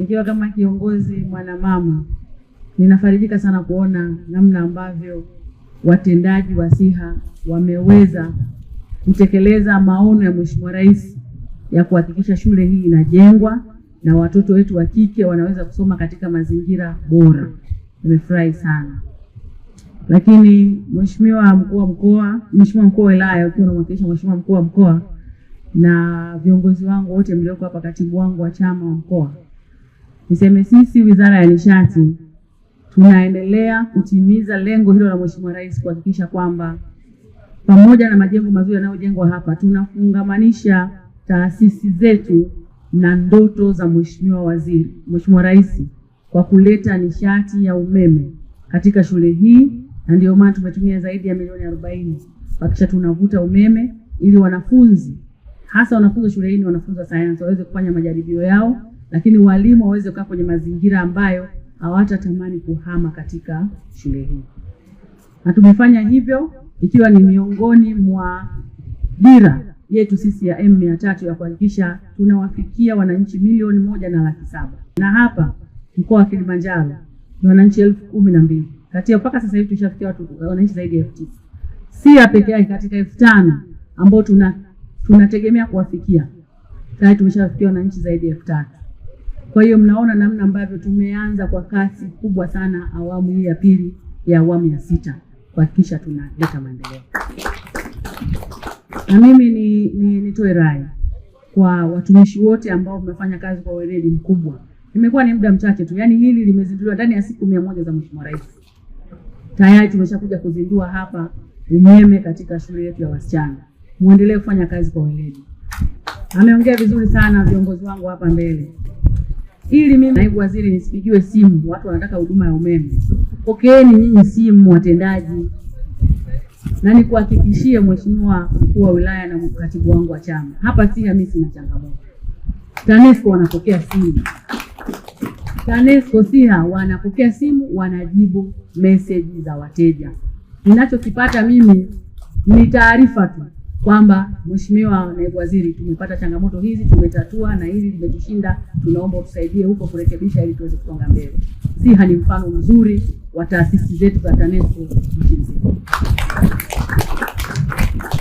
nikiwa kama kiongozi mwanamama, ninafarijika sana kuona namna ambavyo watendaji wa SIHA wameweza kutekeleza maono ya Mheshimiwa Rais ya kuhakikisha shule hii inajengwa na watoto wetu wa kike wanaweza kusoma katika mazingira bora. Nimefurahi sana. Lakini Mheshimiwa mkuu wa mkoa, Mheshimiwa mkuu wa wilaya, ukiwa unamwakilisha Mheshimiwa mkuu wa mkoa na viongozi wangu wote mlioko hapa, katibu wangu wa chama wa mkoa, niseme sisi Wizara ya Nishati tunaendelea kutimiza lengo hilo la Mheshimiwa Rais kuhakikisha kwamba pamoja na majengo mazuri yanayojengwa hapa, tunafungamanisha taasisi zetu na ndoto za Mheshimiwa Rais kwa kuleta nishati ya umeme katika shule hii, na ndio maana tumetumia zaidi ya milioni 40 kuhakikisha tunavuta umeme ili wanafunzi, hasa wanafunzi shule hii ni wanafunzi wa sayansi, waweze kufanya majaribio yao, lakini walimu waweze kukaa kwenye mazingira ambayo hawatatamani kuhama katika shule hii. Na tumefanya hivyo ikiwa ni miongoni mwa dira yetu sisi ya M300 ya kuhakikisha tunawafikia wananchi 1,700,000. Na hapa mkoa wa Kilimanjaro ni wananchi 12,000. Kati ya mpaka sasa hivi tushafikia watu wananchi zaidi ya 9,000. SIHA pekee yake katika 5,000 ambao tunategemea kuwafikia, tayari tumeshafikia wananchi zaidi ya 3,000. Kwa hiyo mnaona namna ambavyo tumeanza kwa kasi kubwa sana awamu hii ya pili ya awamu ya 6 kuhakikisha tunaleta maendeleo. Na mimi nitoe rai kwa watumishi wote ambao wamefanya kazi kwa weledi mkubwa. Imekuwa ni muda mchache tu, yani hili limezinduliwa ndani ya siku 100 za Mheshimiwa Rais. Tayari tumeshakuja kuzindua hapa umeme katika shule yetu ya wasichana. Muendelee kufanya kazi kwa weledi. Ameongea vizuri sana viongozi wangu hapa mbele. Ili mimi naibu waziri nisipigiwe simu watu wanataka huduma ya umeme. Pokeeni nyinyi simu watendaji. Na nikuhakikishie Mheshimiwa mkuu wa wilaya na katibu wangu wa chama, hapa SIHA mimi sina changamoto. TANESCO wanapokea simu. TANESCO SIHA wanapokea simu, wanajibu message za wateja. Ninachokipata mimi ni taarifa tu kwamba Mheshimiwa naibu waziri, tumepata changamoto hizi, tumetatua na hili limetushinda, tunaomba utusaidie huko kurekebisha ili tuweze kusonga mbele. SIHA ni mfano mzuri wa taasisi zetu za TANESCO nchini.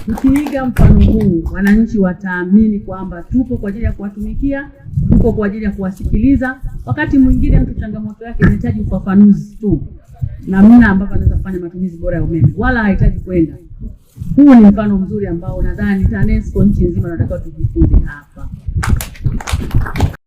Tukiiga mfano huu, wananchi wataamini kwamba tupo kwa ajili ya kuwatumikia, tupo kwa ajili ya kuwasikiliza. Wakati mwingine mtu changamoto yake inahitaji ufafanuzi tu, namna ambavyo anaweza kufanya matumizi bora ya umeme, wala hahitaji kwenda. Huu ni mfano mzuri ambao nadhani TANESCO nchi nzima tunataka tujifunze hapa.